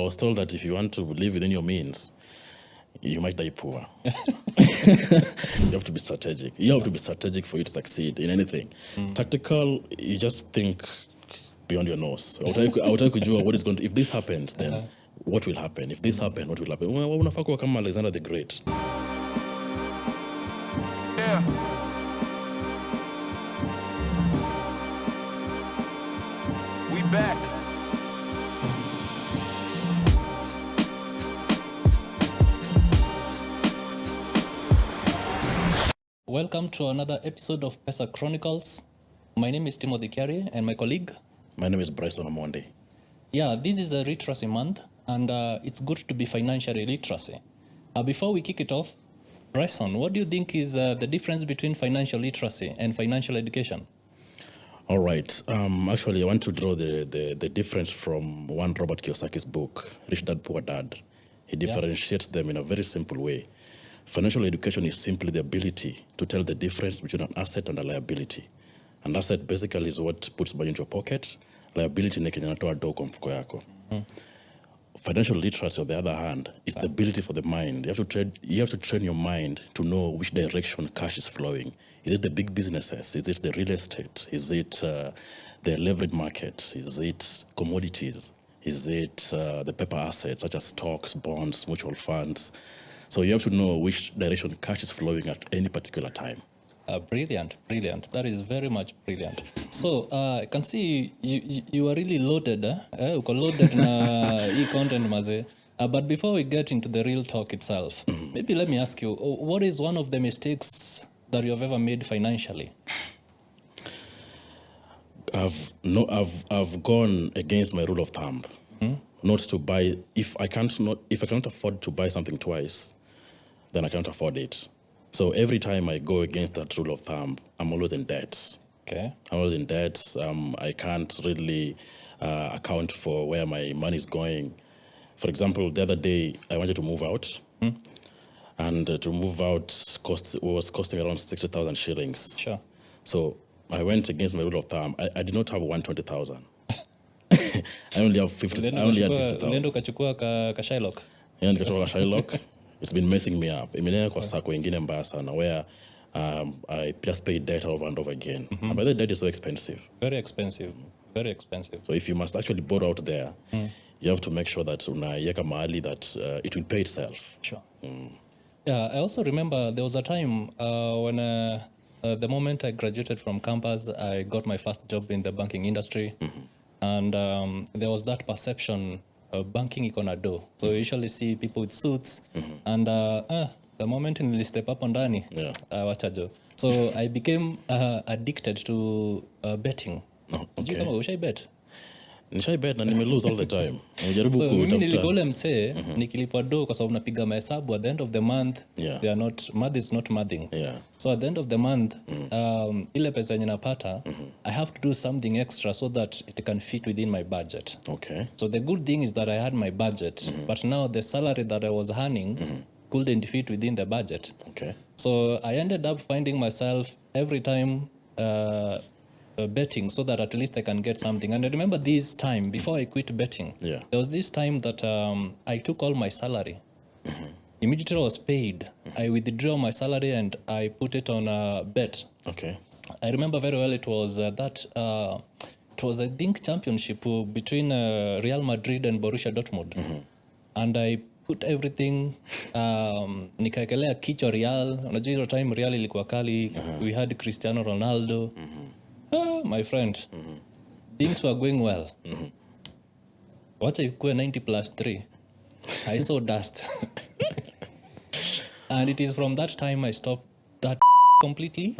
was told that if you want to live within your means, you might die poor. You have to be strategic. You have to be strategic for you to succeed in anything. Tactical, you just think beyond your nose. I will tell you what is going to, if this happens, then what will happen? If this happens, what will happen? Unafaa kuwa kama Alexander the Great. Yeah. We back. Welcome to another episode of Pesa Chronicles. My name is Timothy Carey and my colleague. My name is Bryson Omonde. Yeah, this is a literacy month and it's good to be financially literacy. Before we kick it off, Bryson, what do you think is the difference between financial literacy and financial education? All right. Actually, I want to draw the difference from one Robert Kiyosaki's book, Rich Dad, Poor Dad. He differentiates them in a very simple way. Financial education is simply the ability to tell the difference between an asset and a liability. An asset basically is what puts money into your pocket. Liability ni kenye natoa do kwa mfuko yako. Financial literacy, on the other hand, is the ability for the mind. You have to train your mind to know which direction cash is flowing. Is it the big businesses? Is it the real estate? Is it the leveraged market? Is it commodities? Is it the paper assets such as stocks, bonds, mutual funds? So you have to know which direction cash is flowing at any particular time. Brilliant. That is very much brilliant. So I can see you are really loaded. Uko loaded na e-content maze. But before we get into the real talk itself, maybe let me ask you, what is one of the mistakes that you have ever made financially? I've gone against my rule of thumb, not to buy. If I can't afford to buy something twice, then I can't afford it. So every time I go against that rule of thumb, I'm always in debt. Okay. I'm always in debt. I can't really account for where my money is going. For example, the other day I wanted to move out, and to move out was costing around 60,000 shillings. Sure. So I went against my rule of thumb. I did not have 120,000. I only had 50,000. Nendo kachukua ka Shylock. Yeah, nikatoka Shylock. It's been messing me up. Imenea kwa sako ingine mbaya sana where I just pay debt over and over again. But the debt is so expensive. Very expensive. So if you must actually borrow out there, you have to make sure that unaiweka mahali that it will pay itself. Sure. Yeah, I also remember there was a time when the moment I graduated from campus, I got my first job in the banking industry. And there was that perception of banking iko na do. So you usually see people with suits. And the moment I step up on ndani, wacha jo. So I became addicted to betting. Sijui kama ushai bet? Nishai bet na nime-lose all the time. So mimi nilikuwa ule msee nikilipwa do kwa sababu napiga mahesabu at the end of the month, they are not, math is not mathing. So at the end of the month, ile pesa yenye napata, I have to do something extra so that it can fit within my budget. Okay. So the good thing is that I had my budget, but now the salary that I was earning couldn't fit within the budget. Okay. So I ended up finding myself every time betting so that at least I can get something. And I remember this time before I quit betting, there was this time that I took all my salary. Immediately I was paid. I withdrew my salary and I put it on a bet. Okay. I remember very well it was it was I think championship between Real Madrid and Borussia Dortmund. And I put everything nikaekelea kichwa Real. Unajua hiyo time Real ilikuwa kali. We had Cristiano Ronaldo. My friend, things were going well. Wacha ikuwe 90 plus 3. I saw dust. And it is from that time I stopped that completely.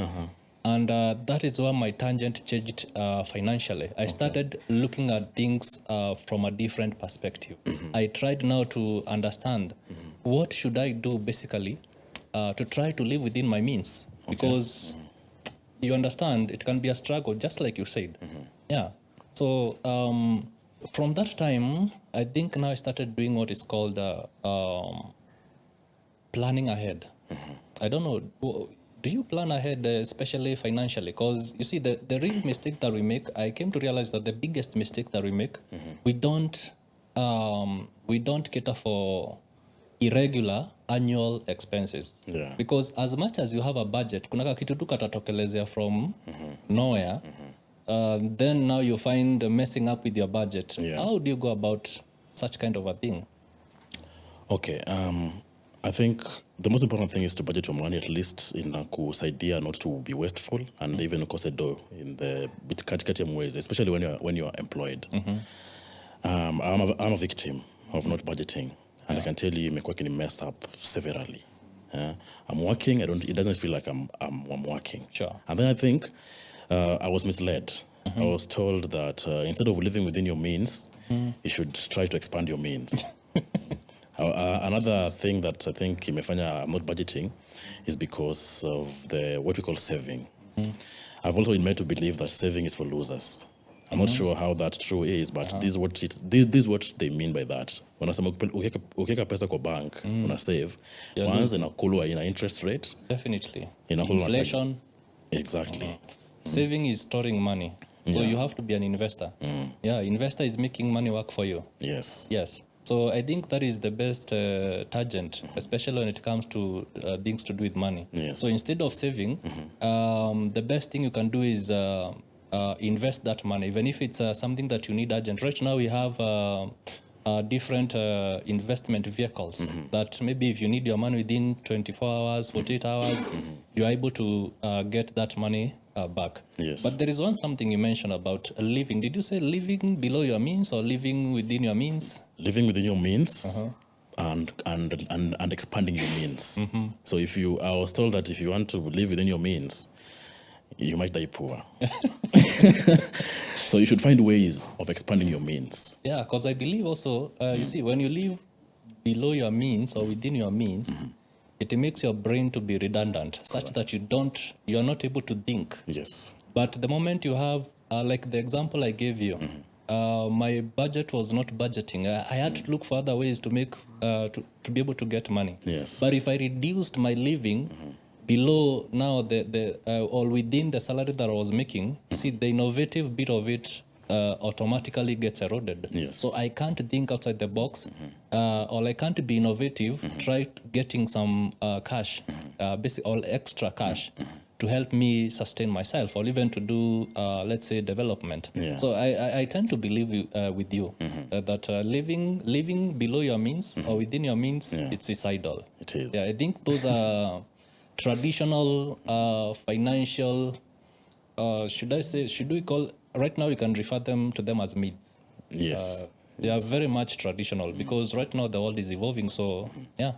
And that is where my tangent changed financially. I started looking at things from a different perspective. I tried now to understand what should I do basically to try to live within my means. Because you understand, it can be a struggle, just like you said. Yeah. So from that time, I think now I started doing what is called planning ahead. I don't know. Do you plan ahead, especially financially? Because you see, the real mistake that we make, I came to realize that the biggest mistake that we make, we don't we don't cater for irregular annual expenses. Yeah. Because as much as you have a budget, kuna kitu tu katatokelezea from nowhere, then now you find messing up with your budget. Yeah. How do you go about such kind of a thing? Okay. I think the most important thing is to budget your money, at least in kusaidia not to be wasteful and even cause a dough in the bit katikati ways, especially when you are employed. I'm a victim of not budgeting, and I can tell you, imekuwa kini mess up severely. I'm working. It doesn't feel like I'm working. Sure. And then I think I was misled. I was told that instead of living within your means, you should try to expand your means. Another thing that I think imefanya I'm not budgeting is because of what we call saving. I've also been made to believe that saving is for losers. I'm not sure how that true is, but this is what they mean by that. Wanasema ukiweka pesa kwa bank, una save, once inakulwa ina interest rate. Definitely. Inakulwa Inflation. Exactly. Saving is storing money. So you have to be an investor. Yeah, investor is making money work for you. Yes. Yes. So I think that is the best tangent, especially when it comes to things to do with money. Yes. So instead of saving, the best thing you can do is invest that money, even if it's something that you need urgent. Right now we have different investment vehicles that maybe if you need your money within 24 hours, 48 hours, you're able to get that money back. Yes. But there is something you mentioned about living. Did you say living below your means or living within your means? Living within your means and expanding your means. So I was told that if you want to live within your means, you might die poor. So you should find ways of expanding your means. Yeah, because I believe also, you see, when you live below your means or within your means, it makes your brain to be redundant, such that you're not able to think. Yes. But the moment you have, like the example I gave you, my budget was not budgeting. I had to look for other ways to make to be able to get money. Yes. But if I reduced my living below now or within the salary that I was making, see, the innovative bit of it automatically gets eroded. Yes. So I can't think outside the box, or I can't be innovative, try getting some cash, basic or extra cash to help me sustain myself or even to do, let's say, development. Yeah. So I tend to believe with you that living below your means or within your means, it's suicidal. It is. Yeah, I think those are traditional financial, should we call, right now we can refer to them as myths. Yes. They are very much traditional because right now the world is evolving. So yeah.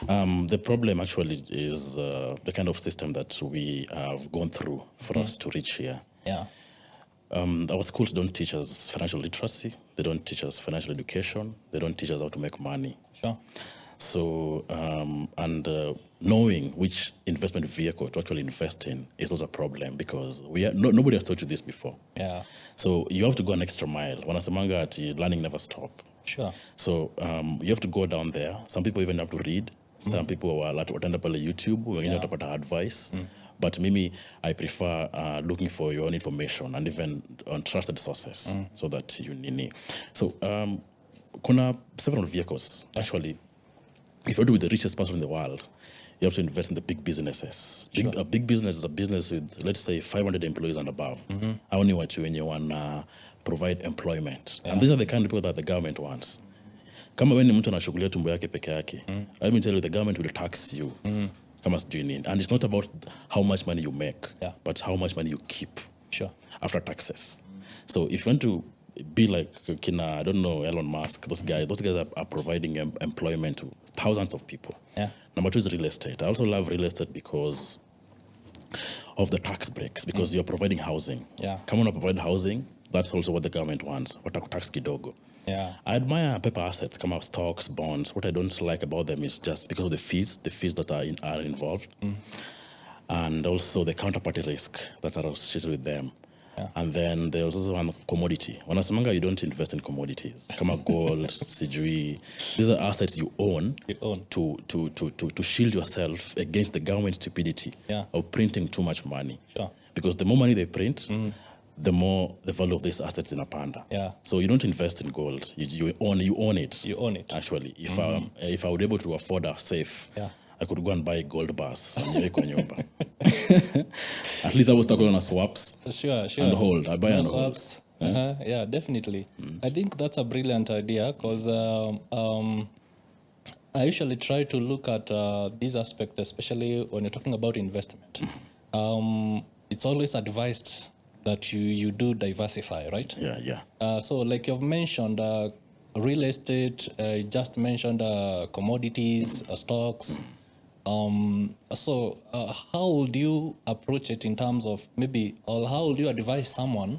The problem actually is the kind of system that we have gone through for us to reach here. Yeah. Our schools don't teach us financial literacy. They don't teach us financial education. They don't teach us how to make money. Sure. So, knowing which investment vehicle to actually invest in is also a problem because nobody has taught you this before. Yeah. So you have to go an extra mile. Wanasemanga ati learning never stop. Sure. So you have to go down there. Some people even have to read. Some people watenda pale YouTube, wengine watapata advice. But mimi, I prefer looking for your own information and even on trusted sources so that you nini. So kuna several vehicles actually. If you're with the richest person in the world, you have to invest in the big businesses. A big business is a business with, let's say, 500 employees and above. I only want you when you want to provide employment. And these are the kind of people that the government wants. Kama wewe ni mtu anashughulia tumbo yake peke yake, let me tell you, the government will tax you. Kama sijui nini. And it's not about how much money you make, but how much money you keep after taxes. So if you want to be like I don't know, Elon Musk, those guys are providing employment to thousands of people. Yeah. Number 2 is real estate. I also love real estate because of the tax breaks, because you're providing housing. Yeah. Come on, provide housing, that's also what the government wants. Tax kidogo. Yeah. I admire paper assets, come out stocks, bonds. What I don't like about them is just because of the fees that are involved. And also the counterparty risk that are associated with them. Yeah. And then there's also a commodity. Wanasemanga you don't invest in commodities. Kama gold, sijui. These are assets you own. To shield yourself against the government stupidity of printing too much money. Sure. Because the more money they print, the more the value of these assets in a panda. Yeah. So you don't invest in gold. You own it. You own it. Actually, if I would be able to afford a safe, Yeah. I could go and buy gold bars and niweke kwa nyumba. At least I was talking on a swaps Sure. and hold. I buy No and hold. swaps. Yeah, definitely. I think that's a brilliant idea because I usually try to look at these aspects, especially when you're talking about investment. It's always advised that you do diversify, right? Yeah. So like you've mentioned, real estate, you just mentioned commodities, stocks. So how would you approach it in terms of maybe, or how would you advise someone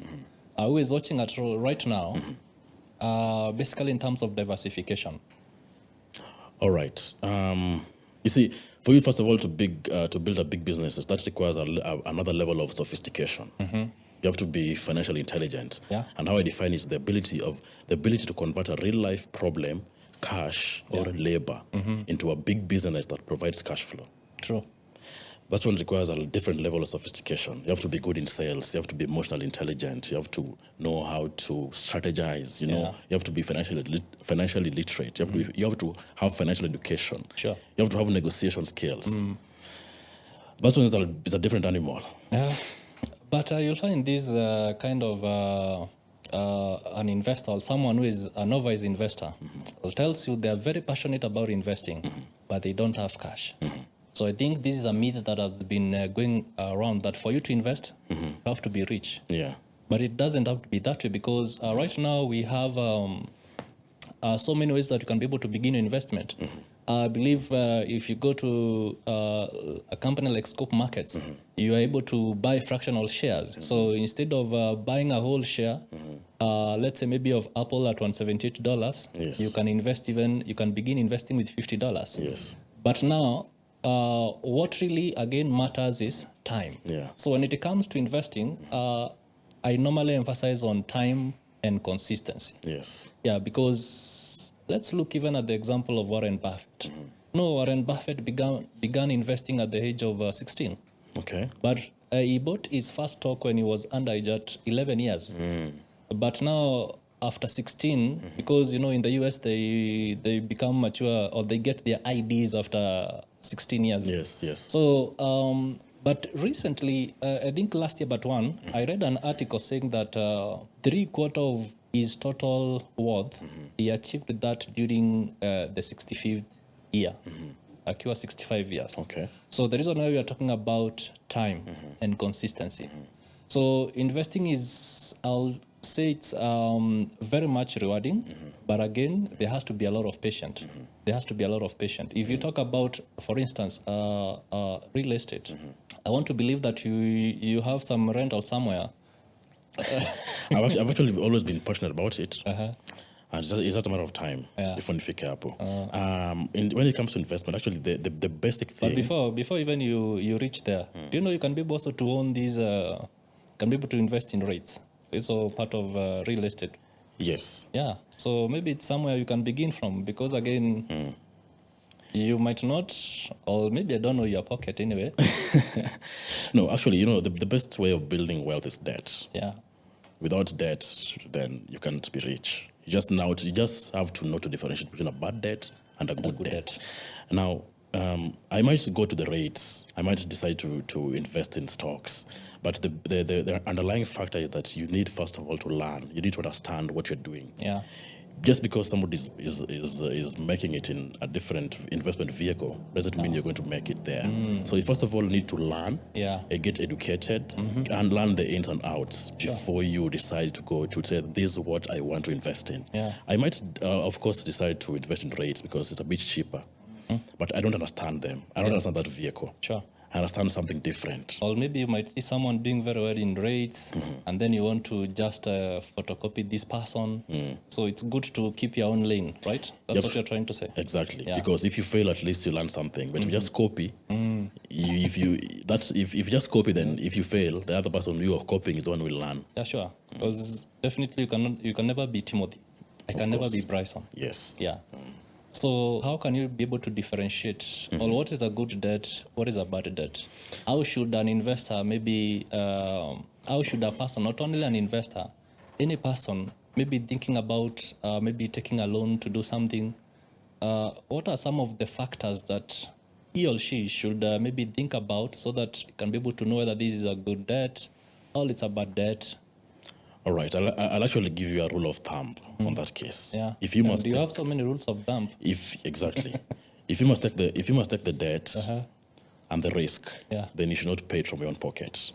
who is watching at right now, basically in terms of diversification? All right. You see, for you, first of all, to build a big business, that requires another level of sophistication. You have to be financially intelligent. Yeah. And how I define it is the ability to convert a real life problem, cash or labor, into a big business that provides cash flow. True. That one requires a different level of sophistication. You have to be good in sales. You have to be emotionally intelligent. You have to know how to strategize. You have to be financially literate. You have to have financial education. Sure. You have to have negotiation skills. That one is a different animal. Yeah. But you'll find this kind of an investor or someone who is a novice investor who tells you they're very passionate about investing, but they don't have cash. So I think this is a myth that has been going around that for you to invest, you have to be rich. Yeah. But it doesn't have to be that way because right now we have so many ways that you can be able to begin your investment. I believe if you go to a company like Scope Markets, you are able to buy fractional shares. So instead of buying a whole share, let's say maybe of Apple at $178, Yes. you can begin investing with $50. Yes. But now, what really again matters is time. Yeah. So when it comes to investing, I normally emphasize on time and consistency. Yes. Yeah, because let's look even at the example of Warren Buffett. No, Warren Buffett began investing at the age of 16. Okay. But he bought his first stock when he was underage at 11 years. But now, after 16, because, in the US, they become mature or they get their IDs after 16 years. Yes. So, but recently, I think last year, I read an article saying that 3/4 of his total worth, he achieved that during the 65th year. Akiwa 65 years. Okay. So the reason why we are talking about time and consistency. So investing is, I'll say it's very much rewarding, but again, there has to be a lot of patience. There has to be a lot of patience. If you talk about, for instance, real estate, I want to believe that you have some rental somewhere. I've actually always been passionate about it. And it's just a matter of time before nifike hapo. When it comes to investment, actually the basic thing. But before even you reach there, do you know you can be able also to own these, can be able to invest in REITs. It's all part of real estate. Yes. Yeah. So maybe it's somewhere you can begin from because again, you might not, or maybe I don't know your pocket anyway. No, actually, the best way of building wealth is debt. Yeah. Without debt, then you can't be rich. You just have to know to differentiate between a bad debt and a good debt. Now, I might go to the rates. I might decide to invest in stocks. But the underlying factor is that you need, first of all, to learn. You need to understand what you're doing. Yeah. Just because somebody is making it in a different investment vehicle doesn't mean you're going to make it there. So you first of all need to learn, get educated, and learn the ins and outs before you decide to go to say, this is what I want to invest in. Yeah. I might, of course, decide to invest in rates because it's a bit cheaper, but I don't understand them. I don't understand that vehicle. Sure. I understand something different. Or maybe you might see someone doing very well in rates, and then you want to just photocopy this person. So it's good to keep your own lane, right? That's what you're trying to say. Exactly. Yeah. Because if you fail, at least you learn something. But if you just copy, if you just copy, then if you fail, the other person you are copying is the one who will learn. Yeah, sure. Because definitely you can never be Timothy. I can never be Bryson. Yes. Yeah. So how can you be able to differentiate or what is a good debt, what is a bad debt? How should an investor maybe, how should a person, not only an investor, any person maybe thinking about maybe taking a loan to do something, what are some of the factors that he or she should maybe think about so that he can be able to know whether this is a good debt or it's a bad debt? All right, I'll actually give you a rule of thumb on that case. Yeah. If you And must you have so many rules of thumb. exactly, if you must take the debt and the risk, Yeah. then you should not pay it from your own pocket.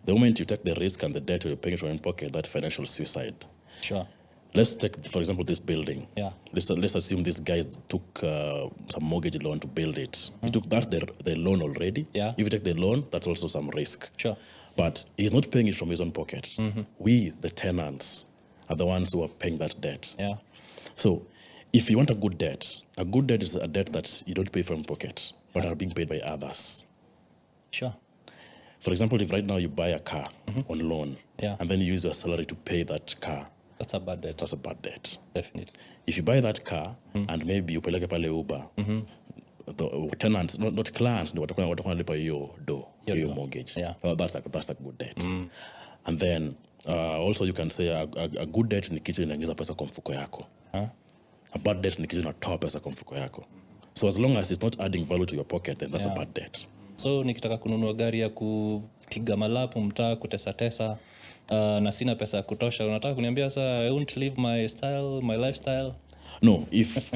The moment you take the risk and the debt, you're paying it from your own pocket. That's financial suicide. Sure. Let's take, for example, this building. Yeah. Let's assume this guy took some mortgage loan to build it. He took the loan already. Yeah. If you take the loan, that's also some risk. Sure. But he's not paying it from his own pocket. We, the tenants, are the ones who are paying that debt. Yeah. So if you want a good debt is a debt that you don't pay from pocket, but are being paid by others. Sure. For example, if right now you buy a car on loan, Yeah. and then you use your salary to pay that car, That's a bad debt. that's a bad debt. Definitely. If you buy that car and maybe upeleke pale Uber, the tenants, not clients, watakuwa lipa hiyo mortgage. Yeah. That's a good debt. And then also you can say a good debt ni kitu inaingiza pesa kwa mfuko yako. A bad debt ni kitu inatoa pesa kwa mfuko yako. So as long as it's not adding value to your pocket, then that's a bad debt. So nikitaka kununua gari ya kupiga malapu mtaa kutesa na sina pesa ya kutosha, unataka kuniambia sasa I won't live my lifestyle? No, if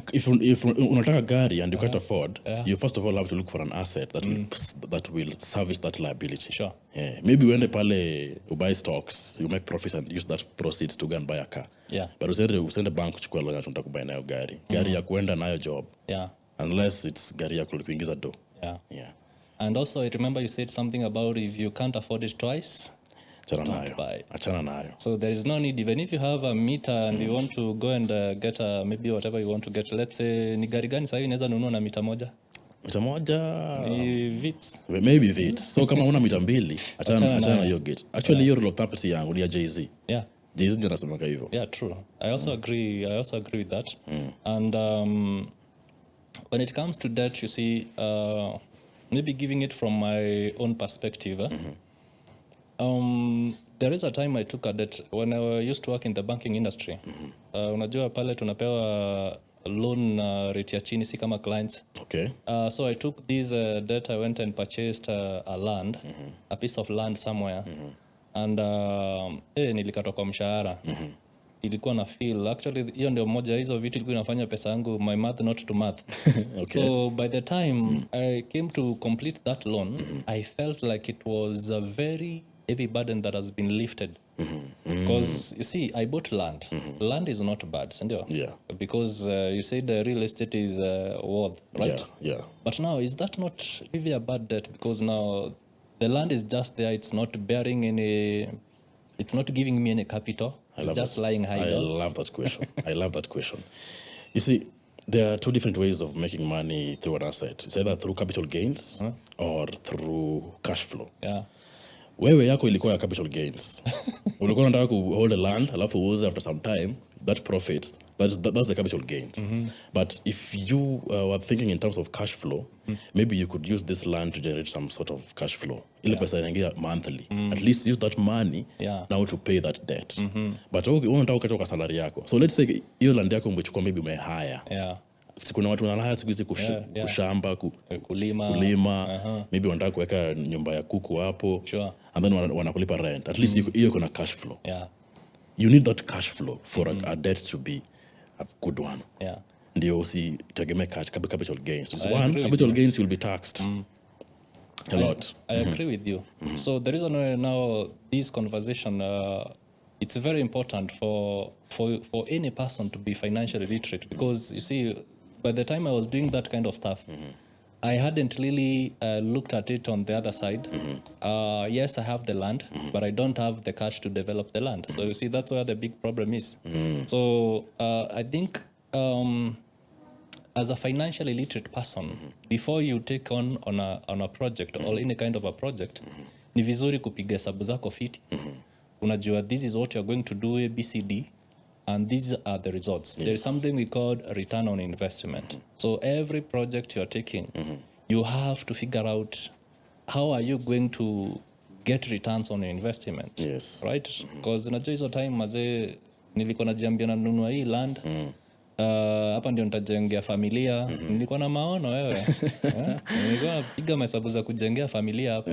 unataka gari and you can't afford, you first of all have to look for an asset that will service that liability. Sure. Yeah. Maybe uende pale you buy stocks, you make profits and use that proceeds to go and buy a car. Yeah. But usiende bank kuchukua loan unataka kubuy nayo gari. Gari ya kuenda nayo job. Yeah. Unless it's gari ya kuingiza do. Yeah. Yeah. And also I remember you said something about if you can't afford it twice, Achana buy. nayo. so there is no need, even if you have a meter and you want to go and get maybe whatever you want to get, let's say ni gari gani sasa inaweza nunua na mita moja? Mita moja Ni Vitz. maybe Vitz. So kama una mita mbili achana na hiyo gate. Actually hiyo rule of thumb yangu ni ya Jay-Z. Yeah. Jay-Z ndio anasema hivyo. Yeah, true. I also agree with that. And when it comes to debt, you see, maybe giving it from my own perspective, there is a time I took a debt when I used to work in the banking industry. Unajua pale tunapewa loan rate ya chini, si kama clients. Okay. So I took this debt, I went and purchased a land, a piece of land somewhere. And nilikatwa kwa mshahara. Ilikuwa na feel actually hiyo ndio moja hizo vitu ilikuwa inafanya pesa yangu my math not to math. Okay. So by the time I came to complete that loan, I felt like it was a very heavy burden that has been lifted. Because you see, I bought land. Land is not bad, sindio? Yeah. Because you said real estate is worth, right? Yeah. But now, is that not really a bad debt? Because now the land is just there. It's not bearing any. It's not giving me any capital. It's just lying high. I love that question. I love that question. You see, there are two different ways of making money through an asset. It's either through capital gains or through cash flow. Yeah. Wewe yako ilikuwa ya capital gains. Ulikuwa unataka ku hold a land, alafu uuze after some time, that profits, that's the capital gain. But if you were thinking in terms of cash flow, maybe you could use this land to generate some sort of cash flow. Ile pesa inaingia monthly. At least use that money now to pay that debt. But unataka ukatoka salary yako. So let's say hiyo land yako umechukua maybe umehire. Yeah. Kuna watu wanahaya siku hizi kushamba, kulima, maybe wanataka kuweka nyumba ya kuku hapo. Sure. And then wanakulipa rent. At least hiyo kuna cash flow. Yeah. You need that cash flow for a debt to be a good one. Yeah. Ndio usitegemee capital gains. Capital gains you'll be taxed a lot. I agree with you. So the reason why now this conversation, it's very important for any person to be financially literate, because you see, by the time I was doing that kind of stuff, I hadn't really looked at it on the other side. Yes, I have the land, but I don't have the cash to develop the land. So you see, that's where the big problem is. So I think as a financially literate person, before you take on a project or any kind of a project, ni vizuri kupiga hesabu zako fiti. Unajua, this is what you're going to do, ABCD. and these are the results. There is something we call a return on investment. So every project you're taking, you have to figure out how are you going to get returns on your investment. Yes. Right? Because unajua hizo time mazee nilikuwa najiambia nanunua hii land hapa ndio nitajengea familia. Nilikuwa na maono wewe. Nilikuwa napiga mahesabu za kujengea familia hapo.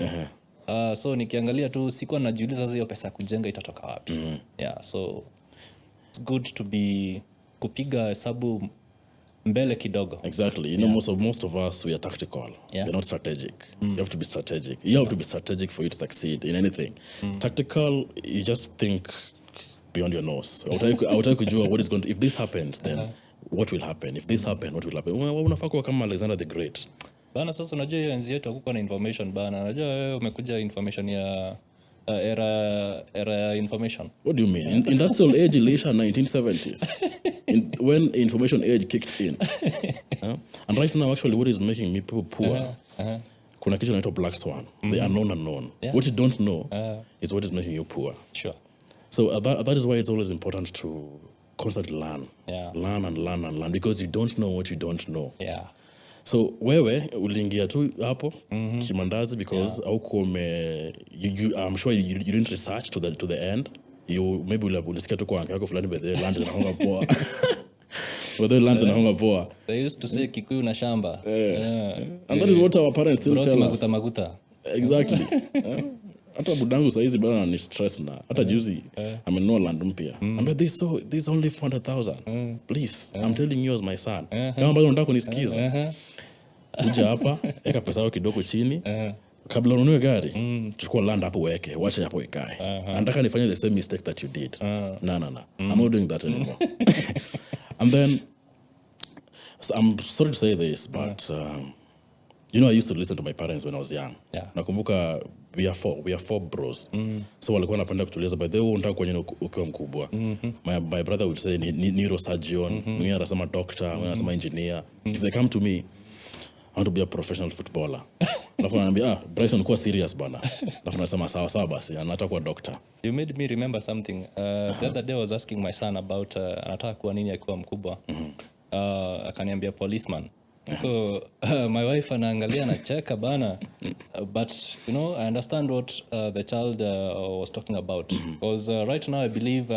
So nikiangalia tu sikuwa najiuliza hiyo pesa ya kujenga itatoka wapi. Yeah, so it's good to be kupiga hesabu mbele kidogo. Exactly. You know, most of us, we are tactical. We're not strategic. You have to be strategic. You have to be strategic for you to succeed in anything. Tactical, you just think beyond your nose. Hautaki kujua what is going to, if this happens, then what will happen? If this happen, what will happen? Unafaa kuwa kama Alexander the Great. Bana, sasa unajua hiyo enzi yetu hakukuwa na information bana. Unajua wewe umekuja information ya era information. What do you mean? Industrial age iliisha 1970s. When information age kicked in. And right now, actually, what is making me people poor? Kuna kitu inaitwa black swan. The unknown. What you don't know is what is making you poor. Sure. So that is why it's always important to constantly learn. Learn and learn and learn, because you don't know what you don't know. Yeah. So wewe uliingia tu hapo kimandazi because hauko I'm sure you didn't research to the end. You maybe ulisikia tu kwa yako fulani by the land zinahonga poa. Whether land zinahonga poa. They used to say Kikuyu na shamba. And that is what our parents still tell us. Maguta. Exactly. Hata budangu saizi bana ni stress na hata juzi amenunua land mpya. And this only 400,000. Please, I'm telling you as my son. Kama bado unataka kunisikiza. Kuja hapa, eka pesa yako kidogo chini. Kabla ununue gari, chukua land hapo weke, wacha hapo ikae. Nataka nifanye the same mistake that you did. No. I'm not doing that anymore. And then so I'm sorry to say this, but you know, I used to listen to my parents when I was young. Nakumbuka we are four bros. So walikuwa wanapenda kutuliza, by the way unataka kwenye ukiwa mkubwa. My brother would say neurosurgeon, mwingine anasema doctor, mwingine anasema engineer. If they come to me, I want to be a professional footballer. Alafu ananiambia, Bryson kuwa serious bana. Alafu nasema sawa basi, anataka kuwa doctor. You made me remember something. The other day I was asking my son about anataka kuwa nini akiwa mkubwa. Akaniambia policeman. So my wife anaangalia na cheka bana. But you know, I understand what the child was talking about. Because right now I believe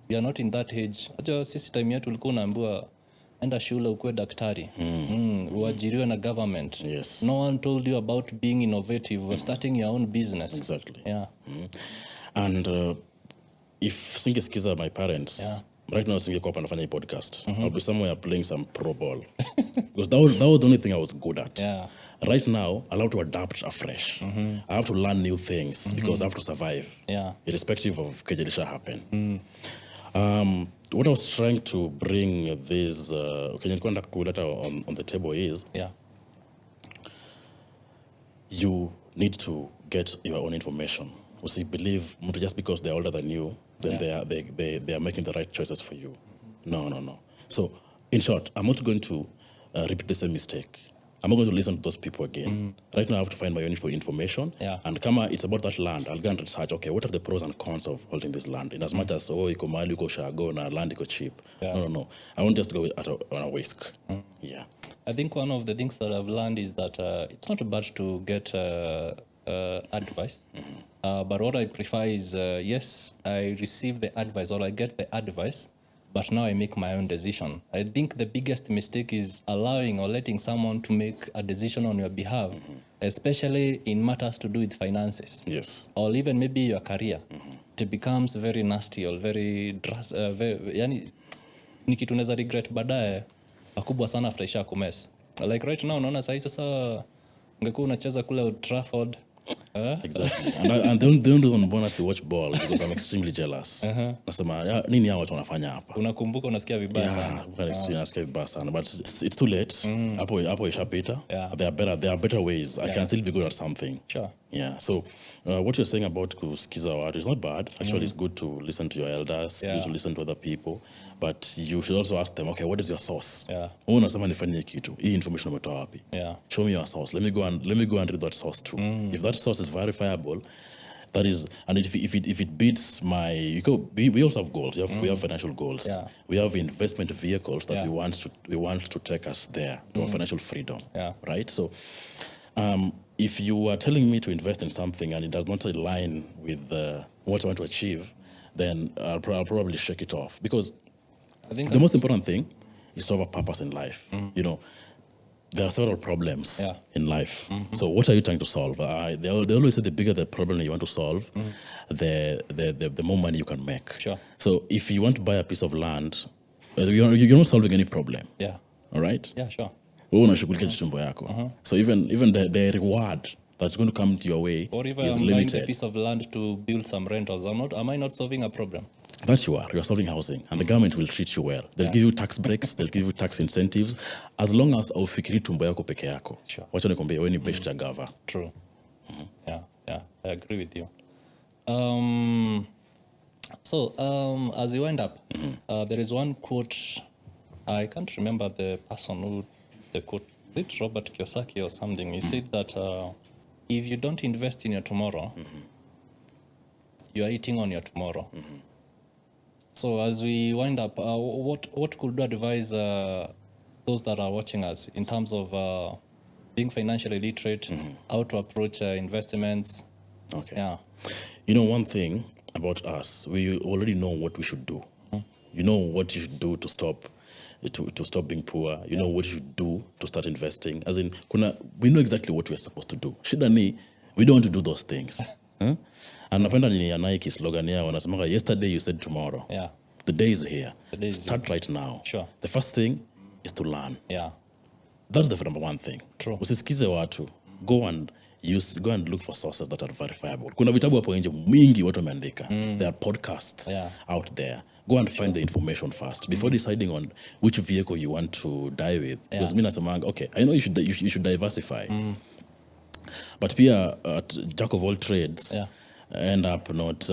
we are not in that age. Acha sisi time yetu ulikuwa unaambiwa enda shule ukuwe daktari. Uajiriwe na government. Yes. No one told you about being innovative, starting your own business. Exactly. Yeah. And if singesikiza my parents, right now singekuwa hapa nafanya hii podcast. I'll be somewhere playing some pro ball. Because that was the only thing I was good at. Right now, I have to adapt afresh. I have to learn new things because I have to survive. Irrespective of kejelisha happen. What I was trying to bring this on the table is you need to get your own information. You see, believe just because they're older than you, then they are making the right choices for you. No. So, in short, I'm not going to repeat the same mistake. I'm not going to listen to those people again. Right now, I have to find my own information. And kama it's about that land, I'll go and research, okay, what are the pros and cons of holding this land? In as much as, iko mahali, iko shago, na land iko cheap. No. I won't just go on a whisk. I think one of the things that I've learned is that it's not bad to get advice. But what I prefer is, yes, I receive the advice or I get the advice, but now I make my own decision. I think the biggest mistake is allowing or letting someone to make a decision on your behalf, especially in matters to do with finances. Yes. Or even maybe your career. It becomes very nasty or very yani ni kitu unaweza regret baadaye pakubwa sana after isha kumess. Like right now unaona sasa ungekuwa unacheza kule Old Trafford. Exactly. And the only reason mbona si watch ball because I'm extremely jealous. Nasema nini hao watu wanafanya hapa? Unakumbuka unasikia vibaya sana. Unasikia vibaya sana, but it's too late. Hapo ishapita. There are better ways. I can still be good at something. Sure. Yeah. So what you're saying about kusikiza watu is not bad. Actually, it's good to listen to your elders, good to listen to other people, but you should also ask them, okay, what is your source? Unasema nifanye kitu. Hii information umetoa wapi? Show me your source. Let me go and read that source too. If that source is verifiable, That is, and if it beats my, we also have goals. We have financial goals. Yeah. We have investment vehicles that Yeah. we want to take us there to our financial freedom. Yeah. Right. So, if you are telling me to invest in something and it does not align with what I want to achieve, then I'll probably shake it off, because I think the most important thing is to have a purpose in life. You know, there are several problems Yeah. in life. So what are you trying to solve? They always say the bigger the problem you want to solve, the more money you can make. Sure. So if you want to buy a piece of land, you're not solving any problem. Yeah. All right? Yeah, sure. Wewe unashughulikia tumbo yako. So even the reward that's going to come to your way Or if is I'm buying a limited. piece of land to build some rentals, am I not solving a problem? That you are solving housing, and the government will treat you well. They'll give you tax breaks, they'll give you tax incentives, as long as aufikiri tumbo yako peke yako. Sure. Wacha nikwambie wewe ni best ya gava. True. Yeah, I agree with you. As you wind up, there is one quote. I can't remember the person who the quote. Is it Robert Kiyosaki or something? He said that if you don't invest in your tomorrow, you are eating on your tomorrow. So as we wind up, what could you advise those that are watching us in terms of being financially literate, how to approach investments? Okay. Yeah. You know, one thing about us, we already know what we should do. You know what you should do to stop being poor. You know what you should do to start investing. As in, we know exactly what we're supposed to do. Shida ni, we don't want to do those things. Huh? And napenda ni ya Nike slogan yao wanasemanga, yesterday you said tomorrow. Yeah. The day is here. The day is Start right now. Sure. The first thing is to learn. Yeah. That's the number one thing. True. Usisikize watu. Go and look for sources that are verifiable. Kuna vitabu hapo nje mingi watu wameandika. There are podcasts out there. Go and find the information first before deciding on which vehicle you want to die with. Because mimi nasemanga, okay, I know you should diversify. But pia jack of all trades end up not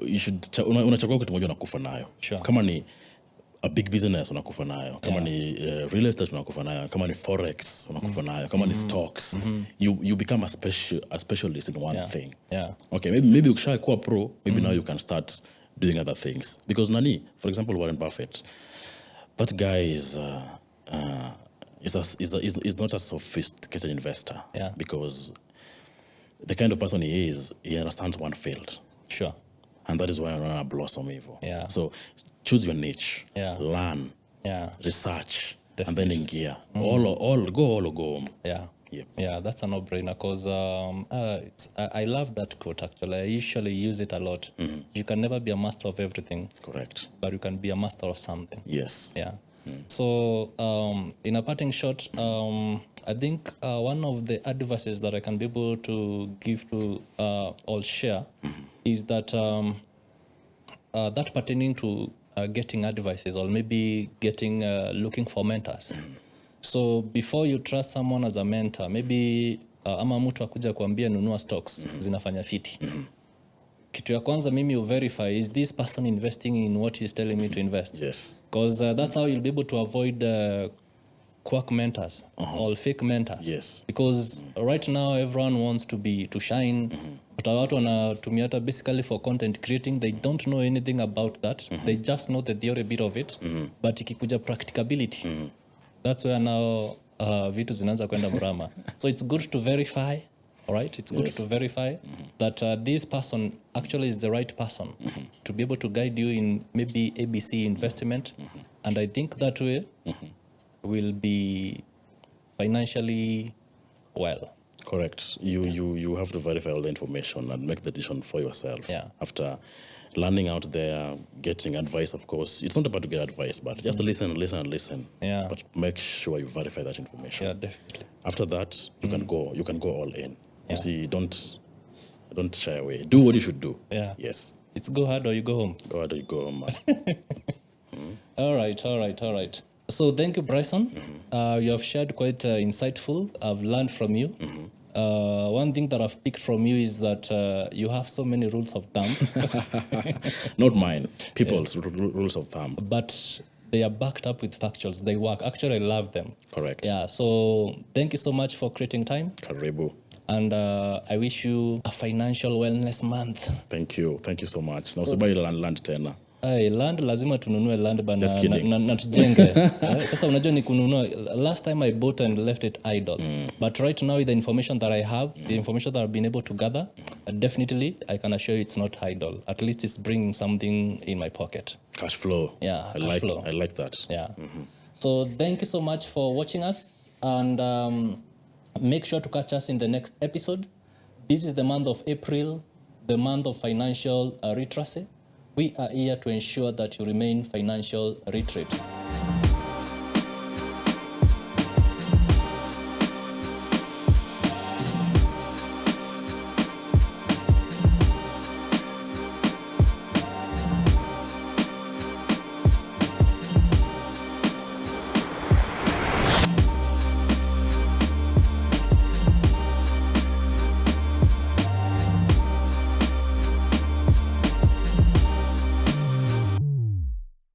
you should unachagua kitu moja unakufa nayo. Sure. Kama ni a big business unakufa nayo, kama ni real estate unakufa nayo, kama ni forex unakufa nayo, kama ni stocks, you become a specialist in one thing. Yeah. Okay, maybe ukishakuwa pro, maybe now you can start doing other things. Because for example, Warren Buffett, that guy is not a sophisticated investor. Yeah. Because the kind of person he is, he understands one field. Sure. And that is why I want to blossom evil. Yeah. So choose your niche. Yeah. Learn. Yeah. Research. Definitely. And then in gear. All go home. Yeah. Yep. Yeah, that's a no-brainer because I love that quote actually. I usually use it a lot. You can never be a master of everything. Correct. But you can be a master of something. Yes. Yeah. So in a parting shot, I think one of the advices that I can be able to give to all share is that that pertaining to getting advices or maybe getting looking for mentors. So before you trust someone as a mentor, maybe ama mtu akuja kuambia nunua stocks zinafanya fiti. Kitu ya kwanza mimi verify, is this person investing in what he's telling me to invest? Yes. Because that's how you'll be able to avoid quack mentors or fake mentors. Yes. Because right now everyone wants to shine. But watu wanatumia hata basically for content creating, they don't know anything about that. They just know the theory bit of it. But ikikuja practicability, that's where now vitu zinaanza kwenda mrama. So it's good to verify, all right? It's good to verify that this person actually is the right person to be able to guide you in maybe ABC investment. And I think that way will be financially well. Correct. You have to verify all the information and make the decision for yourself. Yeah. After learning out there, getting advice, of course. It's not about to get advice, but just listen. Yeah. But make sure you verify that information. Yeah, definitely. After that, you can go all in. You see, don't shy away. Do what you should do. Yeah. Yes. It's go hard or you go home. Go hard or you go home, man. All right. So thank you, Bryson. You have shared quite insightful. I've learned from you. One thing that I've picked from you is that you have so many rules of thumb. Not mine. People's rules of thumb. But they are backed up with factuals. They work. Actually, I love them. Correct. Yeah. So thank you so much for creating time. Karibu. And I wish you a financial wellness month. Thank you so much. Na usibai land tena. Ay, land lazima tununue land bana Just kidding. na tujenge. Sasa unajua ni kununua. Last time I bought and left it idle. But right now with the information that I have, the information that I've been able to gather, definitely I can assure you it's not idle. At least it's bringing something in my pocket. Cash flow. Yeah, I cash flow. I like that. Yeah. So thank you so much for watching us, and make sure to catch us in the next episode. This is the month of April, the month of financial literacy. We are here to ensure that you remain financial literate.